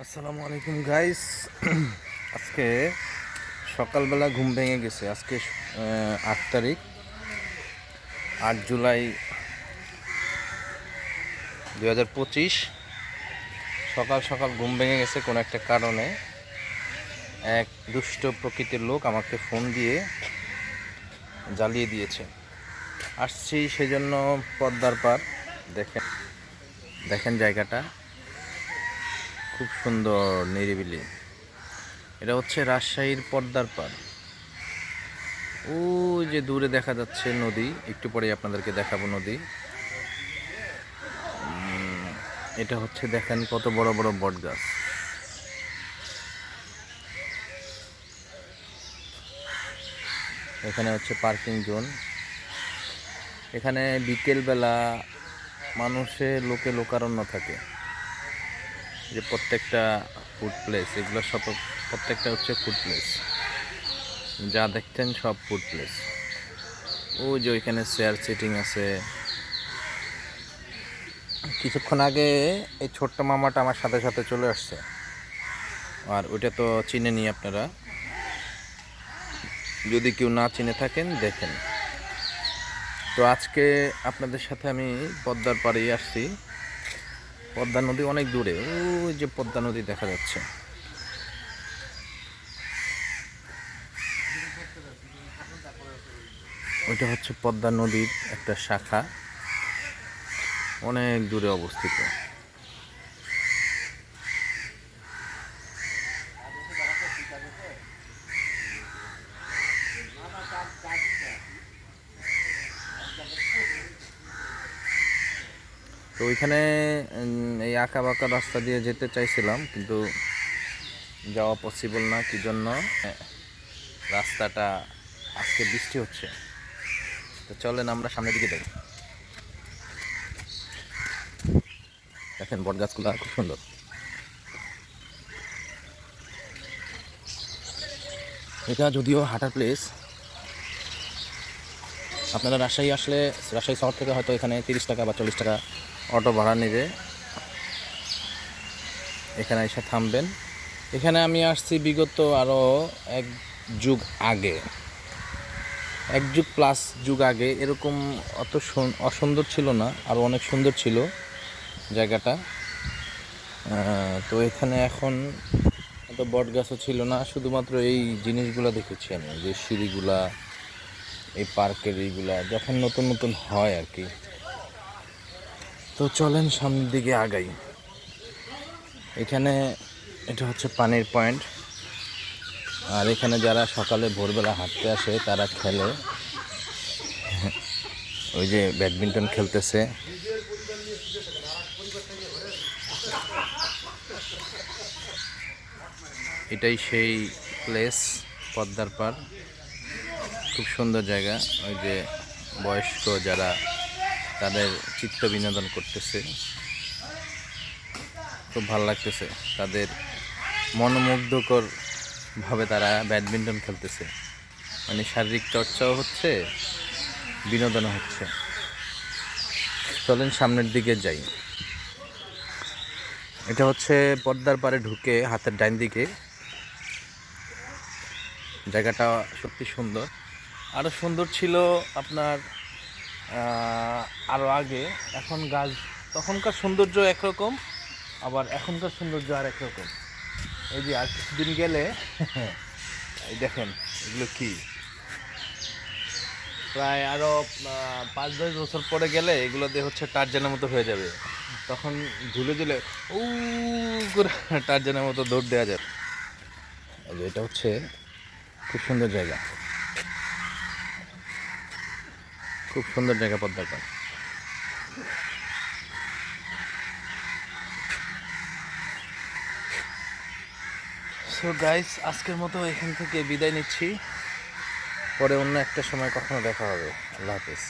আসসালামু আলাইকুম গাইস। আজকে সকালবেলা ঘুম ভেঙে গেছে। আজকে 8 তারিখ, 8 জুলাই 2025। সকাল সকাল ঘুম ভেঙে গেছে কোনো একটা কারণে। এক দুষ্ট প্রকৃতির লোক আমাকে ফোন দিয়ে জ্বালিয়ে দিয়েছে। আসছি সেজন্য পদ্মার পার। দেখেন দেখেন জায়গাটা খুব সুন্দর, নিরিবিলি। এটা হচ্ছে রাজশাহীর পদ্মার পার। ওই যে দূরে দেখা যাচ্ছে নদী, একটু পরে আপনাদেরকে দেখাবো নদী। এটা হচ্ছে দেখেন কত বড় বড় বট গাছ। এখানে হচ্ছে পার্কিং জোন। এখানে বিকেলবেলা লোকে লোকারণ্য থাকে। যে প্রত্যেকটা ফুড প্লেস, এগুলো সব প্রত্যেকটা হচ্ছে ফুড প্লেস। যা দেখছেন সব ফুড প্লেস। ওই যে ওইখানে চেয়ার সিটিং আছে। কিছুক্ষণ আগে এই ছোট্ট মামাটা আমার সাথে সাথে চলে আসছে, আর ওইটা তো চিনে নি আপনারা। যদি কেউ না চিনে থাকেন দেখেন। তো আজকে আপনাদের সাথে আমি পদ্মার পাড়ে আসছি। পদ্মা নদী অনেক দূরে, ওই যে পদ্মা নদী দেখা যাচ্ছে। ওইটা হচ্ছে পদ্মা নদীর একটা শাখা, অনেক দূরে অবস্থিত। তো ওইখানে এই আঁকা বাঁকা রাস্তা দিয়ে যেতে চাইছিলাম, কিন্তু যাওয়া পসিবল না। কি জন্য? রাস্তাটা আজকে বৃষ্টি হচ্ছে। তো চলেন আমরা সামনের দিকে যাই। দেখেন বট গাছগুলো খুব সুন্দর। এটা যদিও হাঁটার প্লেস। আপনারা রাজশাহী আসলে রাজশাহী শহর থেকে হয়তো এখানে 30 টাকা বা 40 টাকা অটো ভাড়া নেবে। এখানে এসে থামবেন। এখানে আমি আসছি বিগত আরও এক যুগ আগে, এক যুগ প্লাস যুগ আগে। এরকম অত অসুন্দর ছিল না, আরও অনেক সুন্দর ছিল জায়গাটা। তো এখানে এখন এত বট গাছও ছিল না, শুধুমাত্র এই জিনিসগুলো দেখেছি আমি, যে সিঁড়িগুলা, এই পার্কের এইগুলা যখন নতুন নতুন হয় আর কি। তো চলেন সামনের দিকে আগাই। এখানে এটা হচ্ছে পানির পয়েন্ট, আর এখানে যারা সকালে ভোরবেলা হাঁটতে আসে তারা খেলে। ওই যে ব্যাডমিন্টন খেলতেছে। এটাই সেই প্লেস, পদ্মার পার। খুব সুন্দর জায়গা। ওই যে বয়স্ক যারা, তাদের চিত্ত বিনোদন করতেছে, খুব ভালো লাগতেছে। তাদের মনোমুগ্ধকর ভাবে তারা ব্যাডমিন্টন খেলতেছে, মানে শারীরিক চর্চাও হচ্ছে, বিনোদনও হচ্ছে। চলেন সামনের দিকে যাই। এটা হচ্ছে পদ্মার পাড়ে ঢুকে হাতের ডাইন দিকে। জায়গাটা সত্যি সুন্দর। আরও সুন্দর ছিল আপনার আরও আগে। এখন গাছ, তখনকার সৌন্দর্য একরকম, আবার এখনকার সৌন্দর্য আর একরকম। এই যে আর কিছুদিন গেলে এই দেখেন এগুলো কি, প্রায় আরও 5-10 বছর পরে গেলে এগুলোতে হচ্ছে টারজানের মতো হয়ে যাবে। তখন ধুলে ধুলে ও করে টারজানের মতো দৌড় দেওয়া যাবে। এটা হচ্ছে খুব সুন্দর জায়গা, খুব সুন্দর জায়গা পদ্মার পাড়। সো গাইস, আজকের মতো এখান থেকে বিদায় নিচ্ছি। পরে অন্য একটা সময় কখনো দেখা হবে। আল্লাহ হাফেজ।